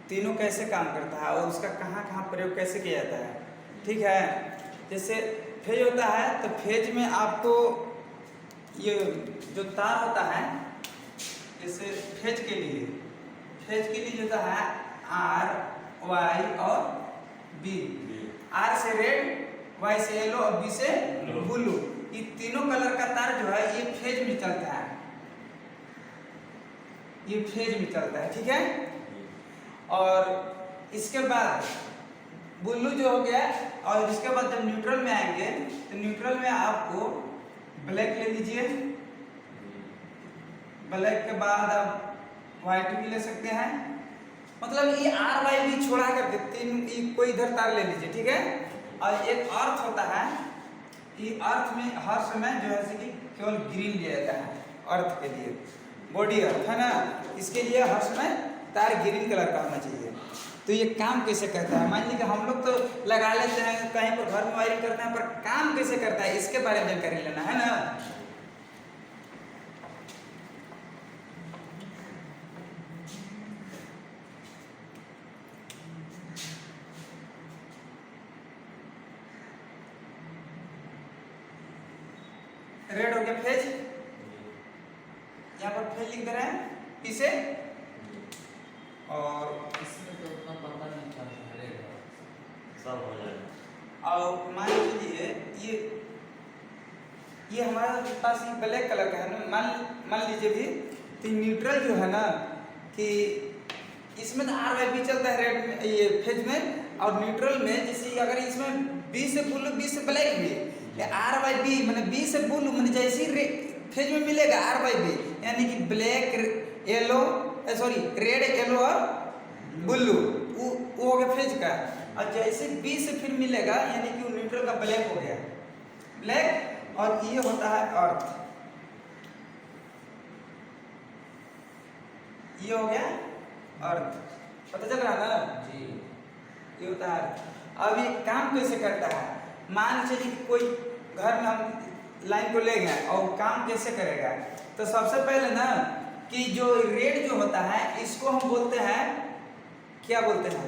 तीनों कैसे काम करता है और उसका कहाँ कहाँ प्रयोग कैसे किया जाता है। ठीक है, जैसे फेज होता है तो फेज में आपको ये जो तार होता है, जैसे फेज के लिए होता है आर वाई और बी। आर से रेड, वाई से येलो और बी से ब्लू। ये तीनों कलर का तार जो है ये फेज में चलता है, ये फेज में चलता है। ठीक है, और इसके बाद ब्लू जो हो गया, और इसके बाद जब न्यूट्रल में आएंगे तो न्यूट्रल में आपको ब्लैक ले लीजिए, ब्लैक के बाद आप व्हाइट भी ले सकते हैं। मतलब ये आर वाई भी छोड़ा करके तीन कोई इधर तार ले लीजिए। ठीक है, और एक अर्थ होता है, ये अर्थ में हर समय जो है कि केवल ग्रीन लिया जाता है अर्थ के लिए, बॉडी अर्थ है ना, इसके लिए हर समय तार ग्रीन कलर का होना चाहिए। तो ये काम कैसे करता है, मान लीजिए कि हम लोग तो लगा लेते हैं कहीं पर घर में वायरिंग करते हैं, पर काम कैसे करता है इसके बारे में जानकारी लेना है ना। रेड हो गया फेज, यहाँ पर फेज लिख दे रहे हैं पी से, और इसमें तो उतना पता नहीं चलता सब हो जाएगा। और मान लीजिए ये हमारे पास ये ब्लैक कलर का है ना, मान लीजिए भी तो न्यूट्रल जो है ना कि इसमें तो आर वाई बी चलता है रेड में, ये फेज में, और न्यूट्रल में जैसे अगर इसमें बी से ब्लू बी से ब्लैक भी, आर वाई बी मैंने बी से ब्लू मैंने जैसे ही फेज में मिलेगा आर वाई बी, यानी कि black yellow sorry red yellow और ब्लू, वो हो गया फेज का। और जैसे बी से फिर मिलेगा यानी कि वो न्यूट्रल का ब्लैक हो गया, ब्लैक। और ये होता है अर्थ, ये हो गया अर्थ, पता चल रहा ना जी। ये होता है अर्थ। अब ये काम कैसे करता है, मान चलिए कि कोई घर में हम लाइन को ले गए और काम कैसे करेगा। तो सबसे पहले ना कि जो रेड जो होता है इसको हम बोलते हैं, क्या बोलते हैं,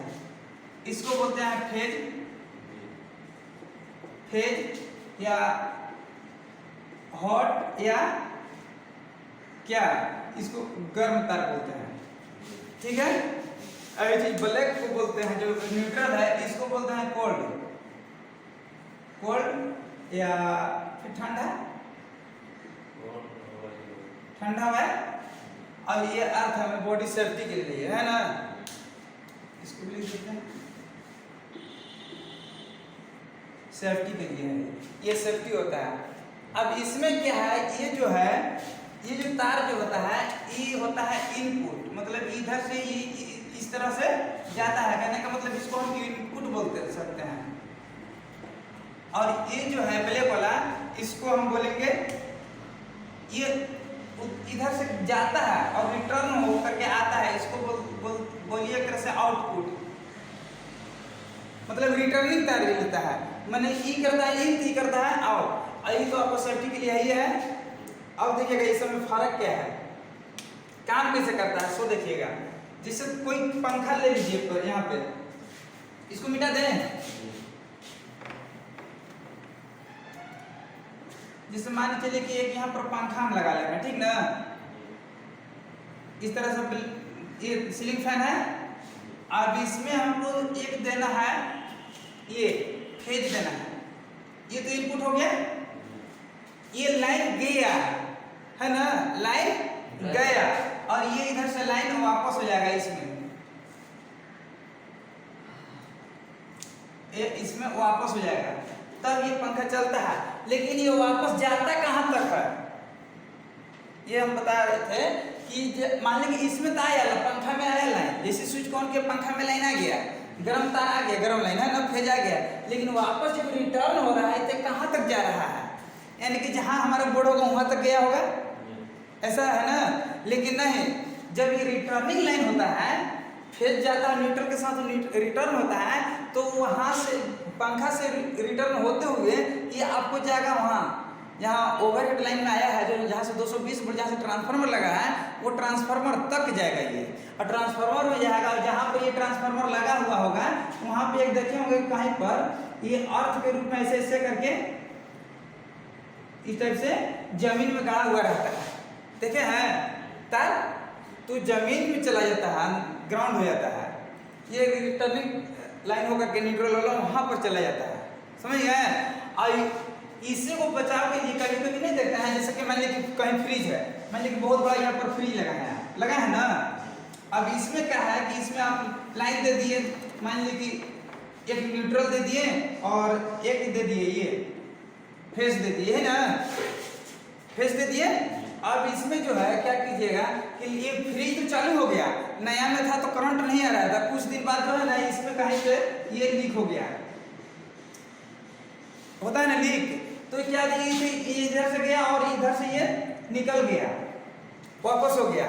इसको बोलते हैं फेज या हॉट या क्या, इसको गर्म तार बोलते हैं। ठीक है, अगर चीज ब्लैक को बोलते हैं जो न्यूट्रल है इसको बोलते हैं कोल्ड या फिर ठंडा है। और ये अर्थ हमें बॉडी सेफ्टी के लिए है ना, इसको भी लिख देते हैं सेफ्टी के लिए है, ये सेफ्टी होता है। अब इसमें क्या है, ये जो है ये जो तार जो होता है ये होता है इनपुट, मतलब इधर से ये इस तरह से जाता है, कहने का मतलब इसको हम इनपुट बोलते सकते हैं। और ये जो है ब्लैक वाला इसको हम बोलेंगे ये इधर से जाता है और रिटर्न हो करके आता है, इसको बोलिए एक तरह से आउटपुट, मतलब रिटर्निंग तार लेता है, मैंने ई करता है इन, ई करता है आउट। यही तो आपको सेफ्टी के लिए यही है। अब देखिएगा इसमें फर्क क्या है, काम कैसे करता है, सो देखिएगा। जैसे कोई पंखा ले लीजिए तो यहाँ पे इसको मिटा दें, जैसे मान चलिए कि एक यहाँ पर पंखा हम लगा लेंगे, ठीक ना, इस तरह से ये सीलिंग फैन है। अब इसमें हमको एक देना है, ये फेज देना है, ये तो इनपुट हो गया, ये लाइन गया है ना, लाइन गया, और ये इधर से लाइन वापस हो जाएगा इसमें वापस हो जाएगा, तब ये पंखा चलता है। लेकिन ये वापस जाता कहाँ तक है, ये हम बता रहे थे कि मान लीजिए इसमें तो आया पंखा में आया लाइन, जैसे स्विच ऑन के पंखा में लाइन आ गया, गर्म तार आ गया, गर्म लाइन है ना, फेज आ गया, लेकिन वापस जब रिटर्न हो रहा है तो कहाँ तक जा रहा है, यानी कि जहाँ हमारा बोर्ड होगा वहाँ तक गया होगा, ऐसा है ना। लेकिन नहीं, जब ये रिटर्निंग लाइन होता है, फेज जाता है न्यूट्रल के साथ रिटर्न होता है, तो वहाँ से पंखा से रिटर्न होते हुए ये आपको जाएगा वहाँ जहाँ ओवरहेड लाइन में आया है, जो जहाँ से 220 वोल्ट जहाँ से ट्रांसफार्मर लगा है वो ट्रांसफार्मर तक जाएगा ये, और ट्रांसफार्मर में जाएगा। और जहाँ पर ये ट्रांसफार्मर लगा हुआ होगा वहाँ पे एक देखे होंगे कहीं पर ये अर्थ के रूप में ऐसे ऐसे करके इस टाइप से जमीन में गाड़ा हुआ रहता है, देखे हैं तार, तो जमीन में चला जाता है, ग्राउंड हो जाता है। ये रिटर्निंग लाइन होकर के न्यूट्रल वाला वहाँ पर चला जाता है, समझ गए। और इससे को बचाव के लिए कभी कभी नहीं देखते हैं, जैसे कि मान लीजिए कि कहीं फ्रिज है, मान लीजिए कि बहुत बड़ा यहाँ पर फ्रिज लगा है ना। अब इसमें क्या है कि इसमें आप लाइन दे दिए, मान लीजिए कि एक न्यूट्रल दे दिए और एक दे दिए ये फेस दे दिए है ना, फेस दे दिए। अब इसमें जो है क्या कीजिएगा कि ये फ्रिज तो चालू हो गया, नया में था तो करंट नहीं आ रहा था, कुछ दिन बाद जो है ना इसमें कहीं पे ये लीक हो गया, होता है ना लीक, तो क्या ये इधर से गया और इधर से ये निकल गया, वापस हो गया।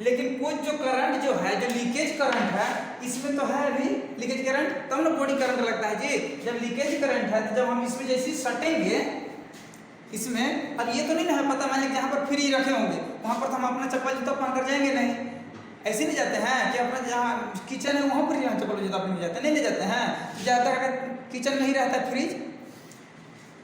लेकिन कुछ जो करंट जो है, जो लीकेज करंट है, इसमें तो है अभी लीकेज करंट, तब ना बॉडी करंट लगता है जी। जब लीकेज करंट है तो जब हम इसमें जैसे सटेंगे इसमें, अब ये तो नहीं ना है पता, मान लीजिए जहाँ पर फ्रिज रखे होंगे वहाँ पर तो हम अपना चप्पल जूता पहन कर जाएंगे नहीं, ऐसे नहीं जाते हैं कि अपना जहाँ किचन है वहाँ पर जहाँ चप्पल जूता पहन जाते हैं, नहीं ले जाते हैं। ज़्यादातर अगर किचन में ही रहता है फ्रिज,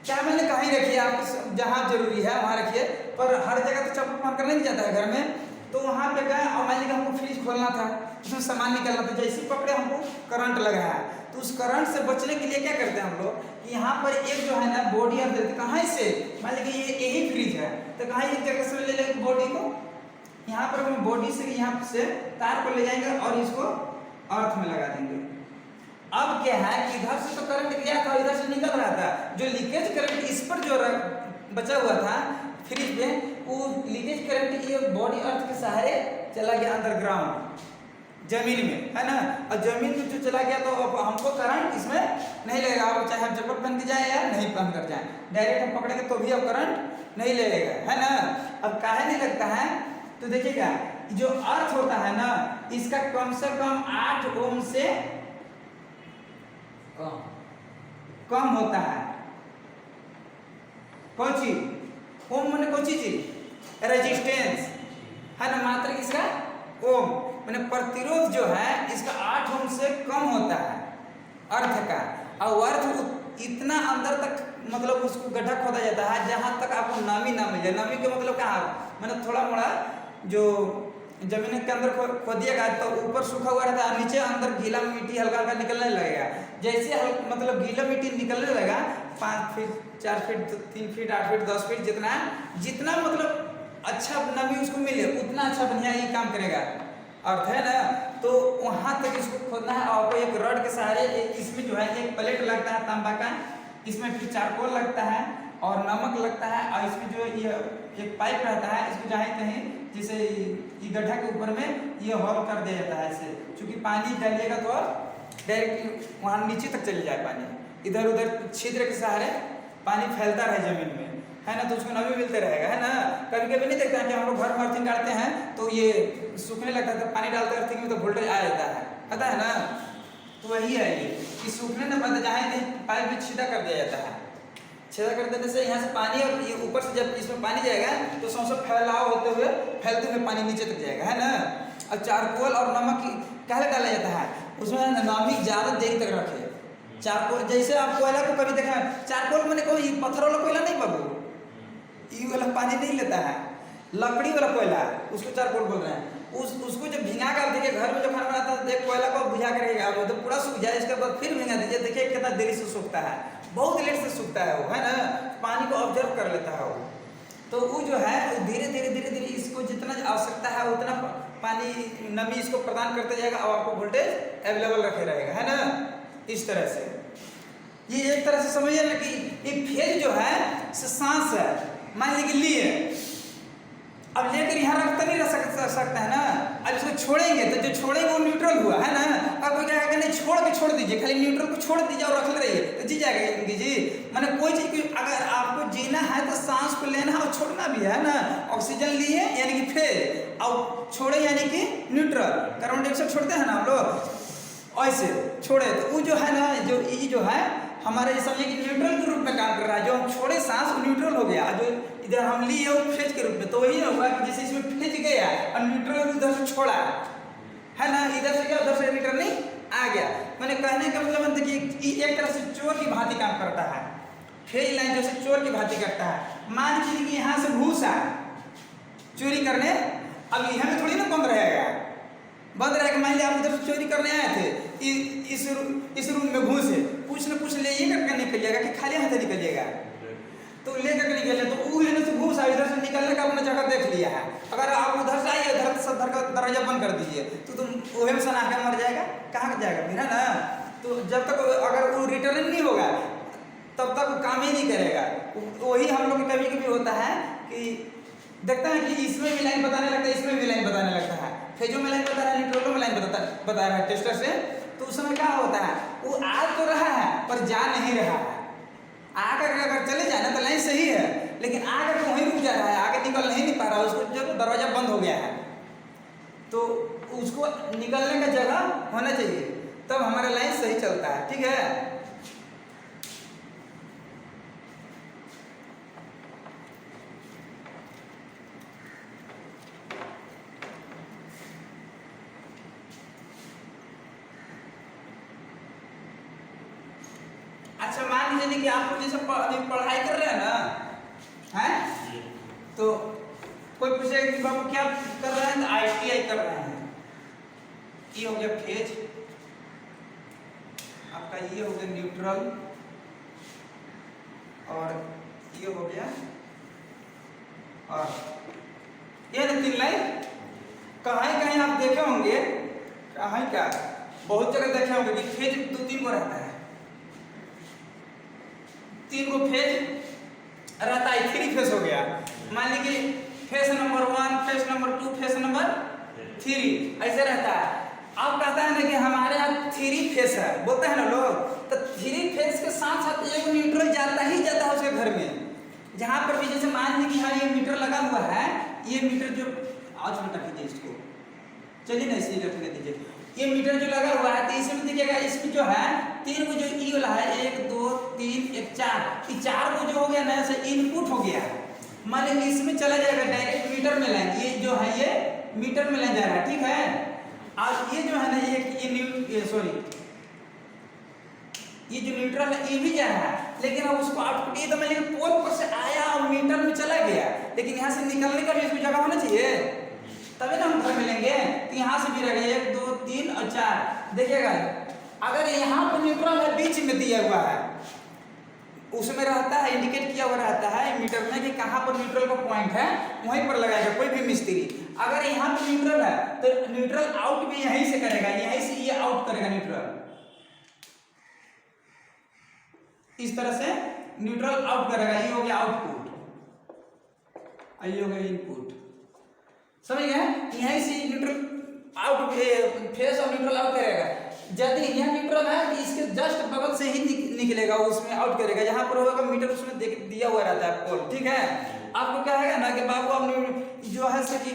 क्या मैंने कहीं रखिए, आप जहाँ जरूरी है वहाँ रखिए, पर हर जगह तो चप्पल पहन कर नहीं जाता है घर में। तो वहाँ पे गए और मान लीजिए हमको फ्रिज खोलना था, उसमें सामान निकलना था, जैसे पकड़े हमको करंट लगा है, तो उस करंट से बचने के लिए क्या करते हैं हम लोग, यहाँ पर एक जो है ना बॉडी हम देते, कहाँ से मान लीजिए ये यही फ्रिज है तो कहाँ एक जगह से ले लेंगे बॉडी को, यहाँ पर हम बॉडी से यहाँ से तार पर ले जाएंगे और इसको अर्थ में लगा देंगे। अब क्या है कि इधर से तो करंट गया था, इधर से निकल रहा था, जो लीकेज करंट इस पर जो बचा हुआ था फ्रिज पे, वो लीकेज करंट ये बॉडी अर्थ के सहारे चला गया अंडरग्राउंड जमीन में, है ना। और जमीन में जो चला गया तो अब हमको करंट इसमें नहीं लगेगा, अब चाहे हम चप्पल पहन के जाए या नहीं पहन कर जाए, डायरेक्ट हम पकड़ेंगे तो भी अब करंट नहीं लगेगा, है ना। अब काहे नहीं लगता है, तो देखिएगा जो अर्थ होता है ना, इसका कम से कम 8 ओम से कम होता है। कौन चीज ओम माने कौन चीज, रेजिस्टेंस है ना, मात्रा किसका ओम माने प्रतिरोध जो है इसका 8 ओम से कम होता है अर्थ का। और अर्थ इतना अंदर तक मतलब उसको गड्ढा खोदा जाता है जहां तक आपको नमी ना मिल जाए। नमी के मतलब क्या है, मैंने थोड़ा मोड़ा जो जमीन के अंदर खोदिएगा तो ऊपर सूखा हुआ रहता है, नीचे अंदर गीला मिट्टी हल्का हल्का निकलने लगेगा। जैसे मतलब गीला मिट्टी निकलने लगेगा 5 feet 4 feet 3 feet 8 feet 10 feet जितना मतलब अच्छा नमी उसको मिले उतना अच्छा बढ़िया ये काम करेगा अर्थ, है ना। तो वहां तक इसको खोदना है। और एक रड के सहारे इसमें जो है एक प्लेट लगता है तांबा का, इसमें फिर चारकोल लगता है और नमक लगता है, और इसमें जो ये एक पाइप रहता है, इसको जहाँ कहीं जैसे ये गड्ढा के ऊपर में ये होल कर दिया जाता है ऐसे, क्योंकि पानी डालिएगा तो डायरेक्ट वहाँ नीचे तक चले जाए पानी, इधर उधर छिद्र के सहारे पानी फैलता रहे जमीन में, है ना, तो उसको नमी मिलते रहेगा, है ना। कभी कभी नहीं देखते हैं कि हम लोग घर में अर्थिंग डालते हैं तो ये सूखने लगता है, तो पानी डालते हैं अर्थिंग में तो वोल्टेज आ जाता है, पता है ना। तो वही है ये कि सूखने न पता जहाँ कहीं पाइप में छीदा कर दिया जाता है, छेदा कर देने से यहाँ से पानी और ये ऊपर से जब इसमें पानी जाएगा तो सौंसे फैलाव फैलते हुए पानी नीचे तक जाएगा, है ना। और चारकोल और नमक काहे डाला जाता है, उसमें नमी ज़्यादा देर तक रखे। चारकोल जैसे आप कोयला को कभी देखा, चारकोल मैंने कोई पत्थर वाला कोयला नहीं बाबू, ये वाला पानी नहीं लेता है, लकड़ी वाला कोयला उसको चारकोल बोल रहे हैं। उसको जब भिंगा कर देखिए, घर में जो खाना बनाता है देख कोयला को बुझा कर रखेगा तो पूरा सूख जाए, इसके बाद फिर भिंगा दीजिए, देखिए कितना देरी से सूखता है, बहुत लेट से सूखता है वो, है ना, पानी को ऑब्जर्व कर लेता है वो। तो वो जो है धीरे धीरे इसको जितना आवश्यकता है उतना पानी नमी इसको प्रदान करते जाएगा और आपको वोल्टेज अवेलेबल रखे रहेगा, है ना। इस तरह से ये एक तरह से समझिए ना कि एक फेज जो है सांस है, मान लीजिए लिए, अब लेकर यहाँ रखते नहीं रह सकता है ना। अब इसको छोड़ेंगे तो जो छोड़ेंगे वो न्यूट्रल हुआ, है ना। अब कोई क्या नहीं छोड़ के छोड़ दीजिए, खाली न्यूट्रल को छोड़ दीजिए और रख ले रहिए तो जी जाएगा जिंदगी जी। मैंने कोई चीज़ की अगर आपको जीना है तो सांस को लेना है और छोड़ना भी है ना। ऑक्सीजन लिए यानी कि फेज और छोड़े यानी कि न्यूट्रल, कार्बन डाइऑक्साइड छोड़ते हैं ना हम लोग, ऐसे छोड़े तो वो जो है ना, जो ये जो है हमारे ये समझिए कि न्यूट्रल के रूप में काम कर रहा है। जो हम छोड़े सांस वो न्यूट्रल हो गया, जो इधर हम लिए वो फेज के रूप में। तो वही होगा कि जैसे इसमें फेज गया और न्यूट्रल उधर से छोड़ा है ना, इधर से क्या उधर से रिटर्निंग आ गया। मैंने कहने का मतलब है कि एक तरह से चोर की भांति काम करता है। फेज लाइन जैसे चोर की भांति करता है। मान लीजिए कि यहाँ से घूस आए चोरी करने, अब यहाँ में थोड़ी ना बंद रहेगा, बंद रहेगा। मान लिया आप उधर से चोरी करने आए थे, इस रूम में घुसे, कुछ न कुछ ले करके निकलिएगा कि खाली हाथ निकलिएगा, तो ले करके निकलिए। तो वो लेने से घुस आए, इधर से निकलने का अपना जगह देख लिया है। अगर आप उधर से आइए, इधर से दरवाजा बंद कर दीजिए, तो तुम वही में सना के मर जाएगा, कहाँ जाएगा फिर, है ना। तो जब तक अगर वो रिटर्न नहीं होगा तब तक वो काम ही नहीं करेगा। वही हम लोग कभी कभी होता है कि देखते हैं कि इसमें भी लाइन बताने लगता है, इसमें भी लाइन बताने लगता है, फेजो में लाइन बता रहा है, न्यूट्रलो में लाइन बता रहा है टेस्टर से। तो उस समय क्या होता है, वो आ तो रहा है पर जा नहीं रहा है। आकर अगर चले जाए ना तो लाइन सही है, लेकिन आकर वहीं रुक जा रहा है, आगे निकल नहीं पा रहा है। उसको जब दरवाजा बंद हो गया है तो उसको निकलने का जगह होना चाहिए, तब हमारा लाइन सही चलता है। ठीक है। अच्छा मान लीजिए कि आप लोग जैसे अभी पढ़ाई कर रहे हैं ना, हैं, तो कोई पूछेगा कि बाबू क्या कर रहे हैं, तो ITI कर रहे हैं। ये हो गया फेज आपका, ये हो गया न्यूट्रल, और ये हो गया, और ये ना 3 लाइन। कहीं कहीं आप देखे होंगे, कहीं क्या बहुत जगह देखे होंगे कि फेज 2-3 को रहता है, 3 को फेज रहता है, 3 फेज हो गया। मान लीजिए phase number 1, phase number 2, phase number 3 ऐसे रहता है। अब कहता है ना कि हमारे यहाँ 3 फेज है, बोलते हैं ना लोग, तो 3 फेज के साथ साथ एक न्यूट्रल जाता ही जाता है उसके घर में। जहाँ पर भी जैसे मान लीजिए कि हाँ ये मीटर लगा हुआ है, ये मीटर जो आज छोटा कीजिए इसको, चलिए ना इसी रखने दीजिए। ये मीटर जो लगा हुआ है तो इसमें देखिएगा, इसमें जो है 3 को जो ई वाला है, 1 2 3 1 4, ये 4 को जो हो गया ना ऐसे इनपुट हो गया। मान लीजिए इसमें चला जाएगा डायरेक्ट मीटर में लाइन, ये जो है ये मीटर में लाइन जा रहा है। ठीक है। और ये जो है ना ये सॉरी ये जो न्यूट्रल है ये भी जा रहा है, लेकिन अब उसको आउटपुट ये तो मान लीजिए पोल पर से आया और मीटर में चला गया, लेकिन यहाँ से निकलने का भी इसको जगह होना चाहिए, तभी ना हम घर मिलेंगे। तो यहाँ से भी रहेगा 1 2 3 और 4। देखिएगा अगर यहाँ पर न्यूट्रल है, बीच में दिया हुआ है, उसमें रहता है इंडिकेट किया हुआ रहता है मीटर में कि कहाँ पर न्यूट्रल का पॉइंट है, वहीं पर लगाएगा कोई भी मिस्त्री। अगर यहाँ पर न्यूट्रल है तो न्यूट्रल आउट भी यहीं से करेगा, यहीं से ये आउट करेगा न्यूट्रल, इस तरह से न्यूट्रल आउट करेगा। ये हो गया आउटपुट, ये हो गया इनपुट, समझ गए। यहीं से न्यूट्रल आउट फेस और न्यूट्रल आउट करेगा। यदि यहाँ न्यूट्रल है तो इसके जस्ट बगल से ही निकलेगा, उसमें आउट करेगा। जहां पर होगा मीटर उसमें दिया हुआ रहता है पोल। ठीक है। आपको क्या है ना कि बाबू अब जो है से कि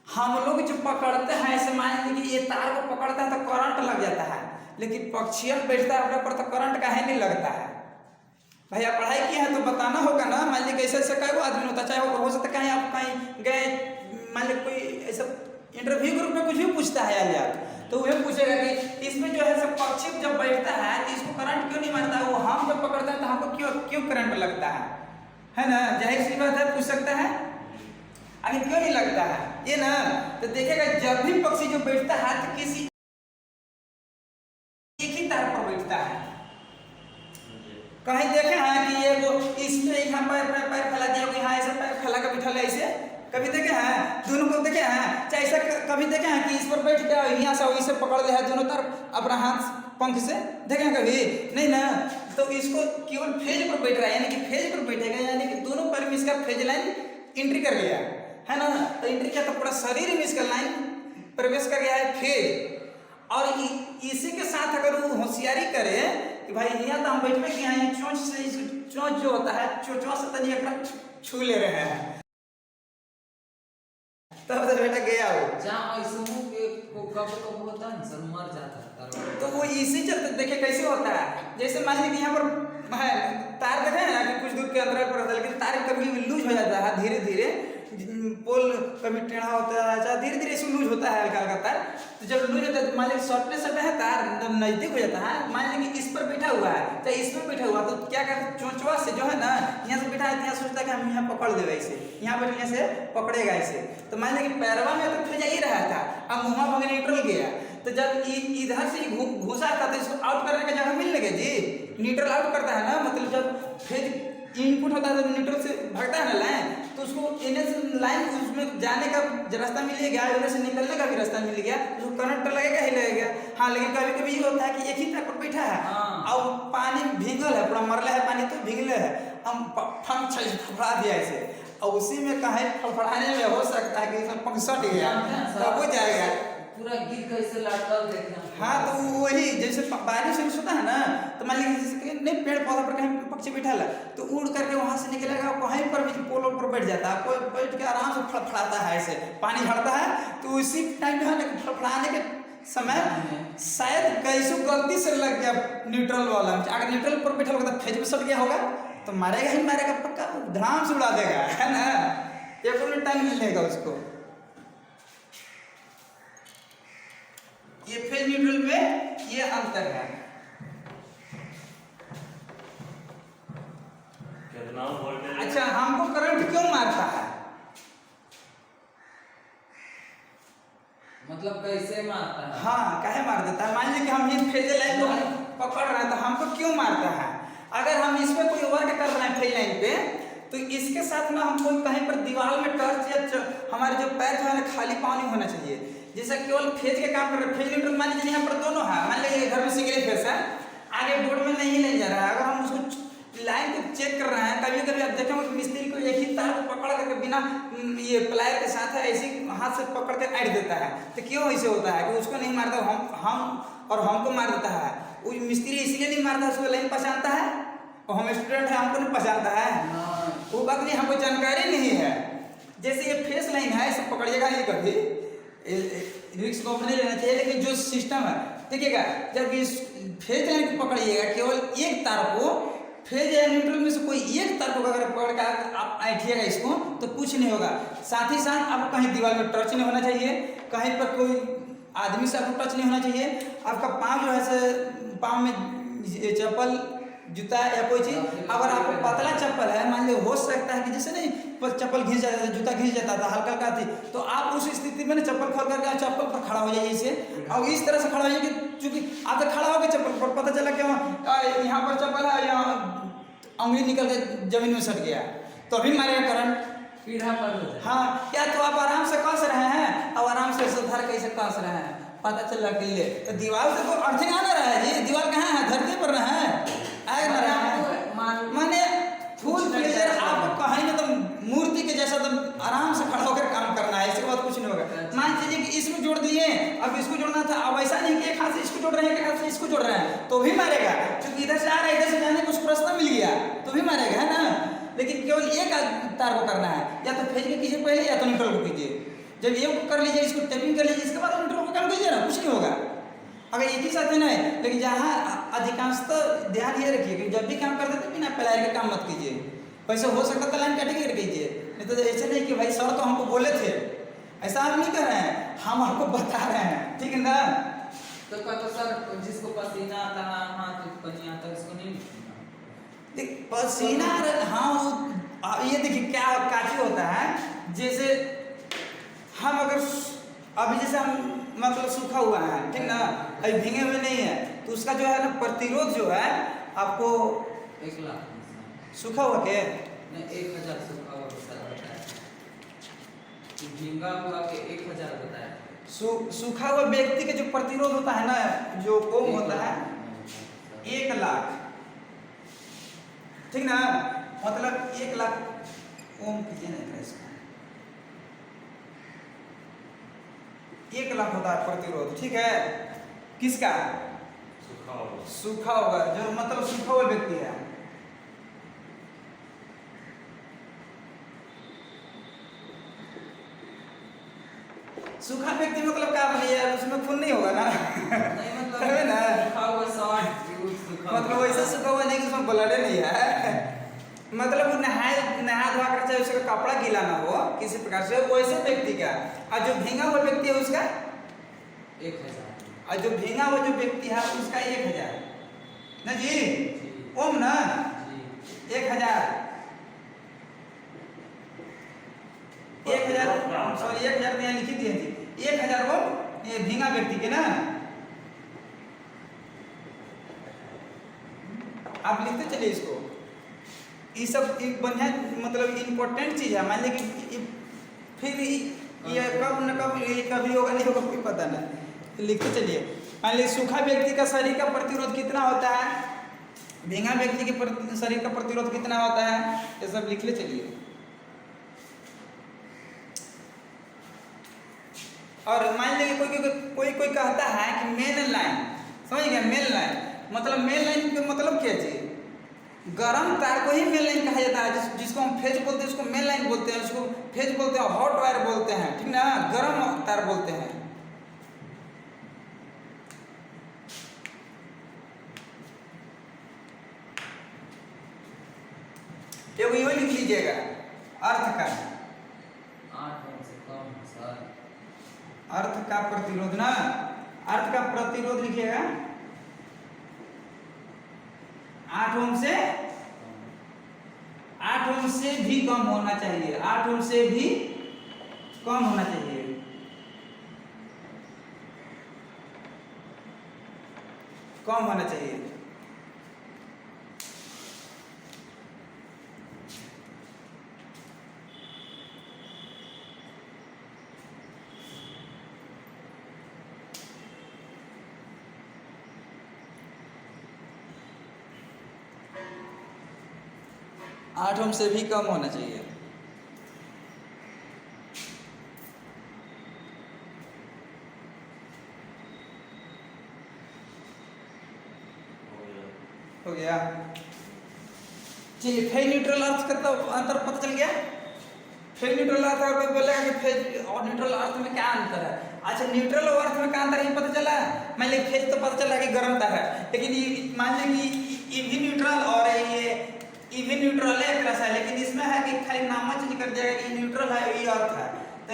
हम लोग जो पकड़ते हैं, ऐसे मान लीजिए कि ये तार को पकड़ता है तो करंट लग जाता है, लेकिन पक्षियन बैठता है अपने पर तो करंट काहे नहीं लगता है। भैया पढ़ाई किया है तो बताना होगा ना। मान लीजिए कैसे ऐसे कई आदमी होता है, चाहे हो सकता है कहीं आप कहीं गए, मान लीजिए कोई ऐसा इंटरव्यू के रूप में कुछ भी पूछता है यार, तो वह पूछेगा कि इसमें जो है सब पक्षी जब बैठता है तो इसको करंट क्यों नहीं मारता है, वो हम जब पकड़ता है तो हमको क्यों करंट लगता है ना। जाहिर सी बात है, पूछ सकता है, आखिर क्यों नहीं लगता है ये ना। तो देखिएगा जब भी पक्षी जो बैठता है तो किसी एक ही तार पर बैठता है। कहीं देखे हैं कि ये वो इसमें यहाँ पैर फैला दिया, यहाँ ऐसे पैर फैला कर बैठा है, ऐसे कभी देखे हैं? दोनों को देखे हैं? चाहे ऐसा कभी देखे हैं कि इस पर बैठ गया यहाँ से इसे पकड़ ले है दोनों तरफ अपना हाथ पंख से, देखे हैं कभी? नहीं ना। तो इसको केवल फेज पर बैठ रहा है, यानी कि फेज पर बैठेगा, यानी कि दोनों पैर में इसका फेज लाइन एंट्री कर गया है ना। तो एंट्री किया तो पूरा शरीर में इसका लाइन प्रवेश कर गया है फेज। और इसी के साथ अगर वो होशियारी करे कि भाई यहाँ तो हम बैठे कि यहाँ चोंच से, चोंच जो होता है चोंचवा से तनी एक छू ले रहे हैं, तब तो बेटा गया वो जहाँ ऐसे कब कब होता है सर, मर जाता है तार। तो वो इसी चलते देखिए कैसे होता है। जैसे मान लीजिए कि यहाँ पर है तार देखे हैं ना कि कुछ दूर के अंदर पर लेकिन तार कभी लूज हो जाता है धीरे धीरे, पोल कभी टेढ़ा होता है, अच्छा धीरे धीरे इसमें लूज होता है हल्का हल्का तार। तो जब लूज होता है तो मान लीजिए सटने सटे है तार जब नजदीक हो जाता है, मान लीजिए कि इस पर बैठा हुआ है चाहे इसमें बैठा हुआ, तो क्या करते हैं चोंचवा से जो है ना यहाँ से बैठा है यहाँ सोचता है कि हम यहाँ पकड़ देगा इसे, यहाँ बैठने से पकड़ेगा इसे। तो मान लीजिए कि पैरवा में तो भेजा ही रहा था, अब मुँह भाग न्यूट्रल गया, तो जब इधर से घुसा था तो इसको आउट करने का जगह मिल लगे जी, न्यूट्रल आउट करता है ना, मतलब जब फेज इनपुट होता है तो न्यूट्रल से भागता है ना लाइन, तो उसको इन्हें से लाइन उसमें जाने का रास्ता मिल गया, इन्हें से निकलने का भी रास्ता मिल गया, तो करंट लगेगा ही लगेगा। हाँ लेकिन कभी कभी ये होता है कि एक ही ट्रैक पर बैठा है और पानी भीगल है, पूरा मरला है पानी तो भीगले है, हम फम फड़फड़ा दिया इसे, और उसी में कहीं फड़फड़ाने में हो सकता है कि इसमें पंख सट गया तब हो जाएगा पूरा गिर कैसे लटकल देखे। हाँ तो वही जैसे बारिश वारिश होता है ना, तो मान लीजिए जैसे नहीं पेड़ पौधा पर कहीं पक्षी बैठा है तो उड़ करके वहां से निकलेगा, कहीं पर भी पोल पर बैठ जाता है, कोई बैठ के आराम से फड़फड़ाता है, ऐसे पानी झड़ता है तो उसी टाइम जो है ना फड़फड़ाने के समय शायद कैसे गलती से लग गया न्यूट्रल वाला, अगर न्यूट्रल पर बैठा होगा तो फेज में सट गया होगा तो मारेगा ही मारेगा पक्का, धड़ाम से उड़ा देगा, है ना, एक मिनट टाइम मिलेगा उसको। ये फेज न्यूट्रल में ये अंतर है। कितना वोल्टेज? अच्छा हमको करंट क्यों मारता है, मतलब कैसे मारता है? हाँ काहे मार देता है, मान लीजिए कि हम ये फेज लाइन को पकड़ रहे हैं तो हमको क्यों मारता है, अगर हम इसमें कोई वर्क कर रहे हैं फेज लाइन पे तो इसके साथ ना हमको कहीं पर दीवार में टर्च या हमारे जो पैर जो है ना खाली पानी होना चाहिए, जैसे केवल फेज के काम कर रहे हैं, फेज न्यूट्रल मान लीजिए यहाँ पर दोनों है, मान लीजिए घर में सिंगल फेज है, आगे बोर्ड में नहीं ले जा रहा है, अगर हम उसको लाइन को चेक कर रहे हैं, कभी कभी आप देखेंगे कि मिस्त्री को एक ही तार को पकड़ करके बिना ये प्लायर के साथ है ऐसे हाथ से पकड़ के ऐड देता है, तो क्यों ऐसे होता है कि उसको नहीं मारता, हम और हमको मार देता है, वो मिस्त्री इसलिए नहीं मारता, उसको लाइन पहचानता है और हम स्टूडेंट है हमको नहीं पहचानता है, वो बात नहीं, हमको जानकारी नहीं है। जैसे ये फेस लाइन है इसे पकड़िएगा नहीं, कभी रिस्क को नहीं लेना चाहिए, लेकिन जो सिस्टम है देखिएगा जब इस फेज लाइन को पकड़िएगा केवल एक तार को, फेज या न्यूट्रल में से कोई एक तार को अगर पकड़ कर आप ऐठिएगा इसको तो कुछ नहीं होगा, साथ ही साथ आपको कहीं दीवार में टच नहीं होना चाहिए, कहीं पर कोई आदमी से आपको टच नहीं होना चाहिए, आपका पाँव जो है पाँव में चप्पल जूता या कोई चीज, अगर आपको पतला चप्पल है मान लो, हो सकता है कि जैसे नहीं चप्पल घिस जाता था, जूता घिस जाता था हल्का हल्का थी, तो आप उस स्थिति में ना चप्पल खोल करके चप्पल पर खड़ा हो जाइए इसे, और इस तरह से खड़ा हो जाइए कि चूंकि आप तो खड़ा हो गए चप्पल पर, पता चला कि यहाँ पर चप्पल है, यहाँ अंगुली निकल के जमीन में सट गया तो अभी मारेगा करंट, पीढ़ा पर हो जाए। हाँ या तो आप आराम से कस रहे हैं और आराम से सुधार कैसे कस रहे हैं, पता चल रहा कि तो दीवार से तो अर्थिंग आ ना रहा है जी, दीवार कहाँ है, धरती पर ना है, आए ना रहा है, माने फुल प्लेजर आपको कहीं ना तो मूर्ति के जैसा तो आराम से खड़ा होकर काम करना है, इसके बाद कुछ नहीं होगा। मान लीजिए कि इसमें जोड़ दिए, अब इसको जोड़ना था, अब ऐसा नहीं कि एक हाथ से इसको जोड़ रहे हैं, एक हाथ से इसको जोड़ रहे हैं तो भी मारेगा, क्योंकि इधर से आ रहा है, इधर से जाने को उसको रास्ता मिल गया तो भी मारेगा, है ना। लेकिन केवल एक तार को करना है, या तो फेज में कीजिए पहले या तो न्यूट्रल को कीजिए, जब ये कर लीजिए इसको टेपिंग कर लीजिए, इसके बाद न्यूट्रल को काम कीजिए ना, कुछ नहीं होगा अगर एक ही साथ में नहीं। लेकिन जहाँ अधिकांशतः ध्यान ये रखिए कि जब भी काम करते थे बिना प्लायर का काम मत कीजिए, वैसे हो सकता है लाइन कैटेगरी कीजिए, नहीं तो ऐसे नहीं कि भाई सर तो हमको बोले थे, ऐसा हम नहीं कर रहे हैं, हम आपको बता रहे हैं, ठीक है ना। तो कहते सर जिसको पसीना आता है हाथ पनी आता है उसको नहीं देख पसीना, हाँ ये देखिए क्या काफी होता है, जैसे हम अगर अभी जैसे हम मतलब सूखा हुआ है, ठीक ना, अभी भीगे हुए नहीं है, तो उसका जो है ना प्रतिरोध जो है आपको 1 लाख सूखा हुआ के नहीं 1000 सूखा हुआ सर बताया, भींगा हुआ के 1000 बताया। सूखा हुआ व्यक्ति के जो प्रतिरोध होता है ना, जो ओम होता है 1 लाख, ठीक ना, मतलब 1 लाख ओम कीजिए ना इसका, 1 लाख होता है प्रतिरोध, ठीक है, किसका, सूखा होगा जो मतलब सूखा हुआ व्यक्ति है। सूखा व्यक्ति मतलब क्या बनी यार, उसमें खून नहीं होगा ना। नहीं मतलब है ना? सूखा हुआ शॉर्ट सूखा मतलब वैसा सूखा हुआ नहीं कि उसमें ब्लड नहीं है। मतलब वो नहा धोआ कर चाहे उसका कपड़ा गीला ना हो किसी प्रकार से, वैसे व्यक्ति का। और जो भींगा हुआ व्यक्ति है उसका 1000। और जो भींगा हुआ जो व्यक्ति है उसका 1000 ना जी। जी ओम ना जी 1000 सॉरी 1000 में लिखी दिए जी 1000 वो ये भींगा व्यक्ति के ना। आप लिखते चलिए इसको। ये सब एक बढ़िया मतलब इम्पोर्टेंट चीज है। मान लीजिए कि फिर ये कब न कब ये कभी होगा नहीं होगा कोई पता नहीं, लिखते चलिए। मान लीजिए सूखा व्यक्ति का शरीर का प्रतिरोध कितना होता है, भींगा व्यक्ति के शरीर का प्रतिरोध कितना होता है, ये सब लिख ले चलिए। और मान लीजिए कोई कहता है कि मेन लाइन, समझ गया? मेन लाइन मतलब मेन लाइन का मतलब क्या चीज, गरम तार को ही मेन लाइन कहा जाता है। जिसको हम फेज बोलते हैं उसको मेन लाइन बोलते हैं, उसको फेज बोलते हैं, हॉट वायर बोलते हैं, ठीक ना, गरम तार बोलते हैं। एगो यो लिख लीजिएगा अर्थ का, 8 ओम से कम है सर। अर्थ का प्रतिरोध ना, अर्थ का प्रतिरोध लिखिएगा 8 ओम से 8 ओम से भी कम होना चाहिए, 8 ओम से भी कम होना चाहिए। कम होना चाहिए। आठ ओम से भी कम होना चाहिए। हो गया। चलिए फेज न्यूट्रल अर्थ का तो अंतर पता चल गया। फेज न्यूट्रल अर्थ और कोई बोलेगा कि फेज और न्यूट्रल अर्थ में क्या अंतर है। अच्छा न्यूट्रल और अर्थ में क्या अंतर है पता चला। मान लीजिए फेज तो पता चला कि गर्म तार है, लेकिन ये मान लीजिए कि ईवी न्यूट्रल और ये ईवी न्यूट्रल है एक तरह से, लेकिन इसमें है कि खाली नाम चेंज कर दिया कि न्यूट्रल है ये अर्थ है। तो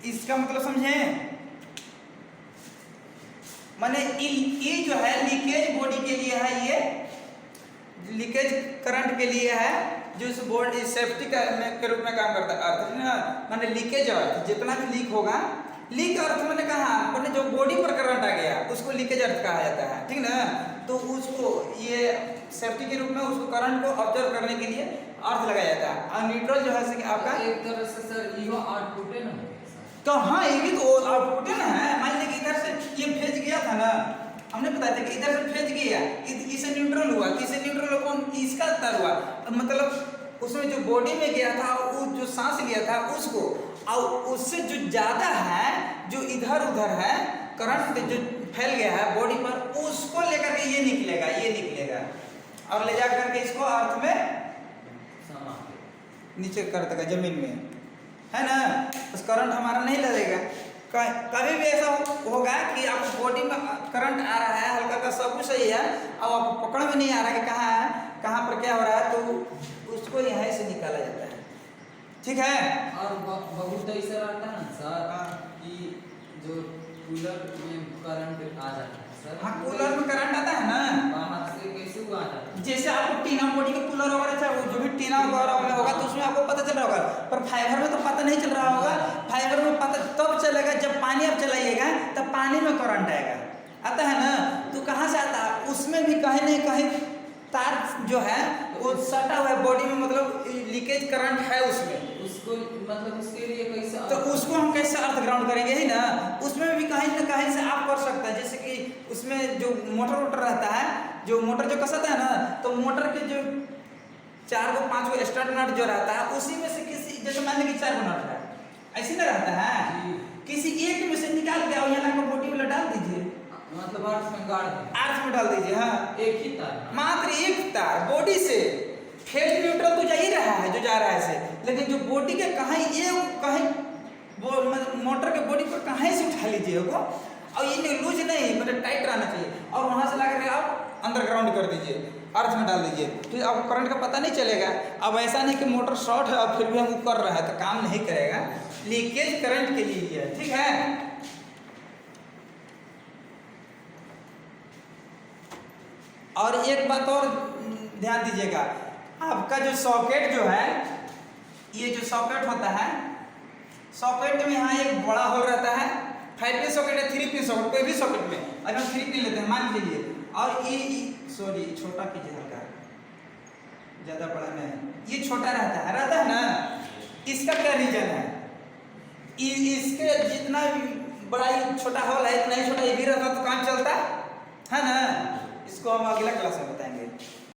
इसका मतलब समझे, माने ये जो है लीकेज बॉडी के लिए है, ये लीकेज करंट के लिए है, जो इस बॉडी सेफ्टी के रूप में काम करता है अर्थ ना। माने लीकेज अर्थ जितना भी लीक होगा, लीक अर्थ मैंने कहा मैंने जो बॉडी पर करंट आ गया उसको लीकेज अर्थ कहा जाता है, ठीक ना। तो उसको ये सेफ्टी के रूप में उसको करंट को ऑब्जर्व करने के लिए अर्थ लगाया जाता है। और न्यूट्रल जो है आपका एक तरह से सर इहो आउटपुट है ना तो हाँ ये भी तो आउटपुट है ना। है मान लीजिए इधर से ये फेज गया था ना, हमने बताया था कि इधर से फेज गया, इसे न्यूट्रल हुआ, किसे न्यूट्रल हुआ, इसका तार हुआ, मतलब उसमें जो बॉडी में गया था वो जो सांस लिया था उसको, और उससे जो ज्यादा है जो इधर उधर है करंट जो फैल गया है बॉडी पर, उसको लेकर के ये निकलेगा और ले जा करके इसको अर्थ में नीचे कर देगा जमीन में, है ना। उस करंट हमारा नहीं लगेगा। कभी भी ऐसा होगा कि आपको बॉडी में करंट आ रहा है हल्का का, सब कुछ सही है, अब आपको पकड़ में नहीं आ रहा कि कहाँ है कहाँ पर क्या हो रहा है, तो उसको यहाँ से निकाला जाता है, ठीक है। और बहुत ऐसा रहता है ना सर कि जो कूलर में करंट आ जाता है सर। हाँ कूलर में करंट आता है ना, बाहर से कैसे हुआ जाता है। जैसे आपको टीना बॉडी का कूलर वगैरह चाहे जो भी टीना वगैरह में होगा तो उसमें आपको पता चल रहा होगा, पर फाइबर में तो पता नहीं चल रहा होगा। फाइबर में पता तब चलेगा जब पानी आप चलाइएगा तब पानी में करंट आएगा, आता है ना। तो कहाँ से आता है, उसमें भी कहीं नहीं कहीं तार जो है वो सटा हुआ है बॉडी में, मतलब लीकेज करंट है उसमें, उसको मतलब उसके लिए कैसे, तो उसको हम कैसे अर्थ ग्राउंड करेंगे ही ना। उसमें भी कहीं ना कहीं से आप कर सकते हैं, जैसे कि उसमें जो मोटर रहता है, जो मोटर जो कसता है ना, तो मोटर के जो 4 को 5 को स्टार्ट नट जो रहता है उसी में से किसी, जैसे मान लीजिए 4 नट है, ऐसे ना रहता है, किसी एक में से निकाल के और यहाँ बॉडी वाला डाल दीजिए, मतलब अर्थ में गाड़ दीजिए, अर्थ में डाल दीजिए। हाँ एक ही तार, मात्र एक तार बॉडी से। फेज न्यूट्रल तो जा ही रहा है जो जा रहा है से, लेकिन जो बॉडी के कहीं वो मोटर के बॉडी को कहाँ से उठा लीजिए वो, और ये लूज नहीं मतलब टाइट रहना चाहिए, और वहाँ से लगा के आप अंडरग्राउंड कर दीजिए, अर्थ में डाल दीजिए, फिर आपको करंट का पता नहीं चलेगा। अब ऐसा नहीं कि मोटर शॉर्ट है और फिर भी हम कर रहे हैं तो काम नहीं करेगा, लीकेज करंट के लिए है, ठीक है। और एक बात और ध्यान दीजिएगा, आपका जो सॉकेट जो है, ये जो सॉकेट होता है, सॉकेट में यहाँ एक बड़ा होल रहता है, 5 पिन सॉकेट है, 3 पिन सॉकेट, कोई भी सॉकेट में अगर हम 3 पिन लेते हैं मान लीजिए, और ये सॉरी छोटा कीजिए हल्का, ज़्यादा बड़ा नहीं, ये छोटा रहता है ना, इसका क्या रीजन है, इसके जितना बड़ा छोटा होल है इतना ही छोटा ये भी रहता तो काम चलता है ना। इसको हम अगला क्लास में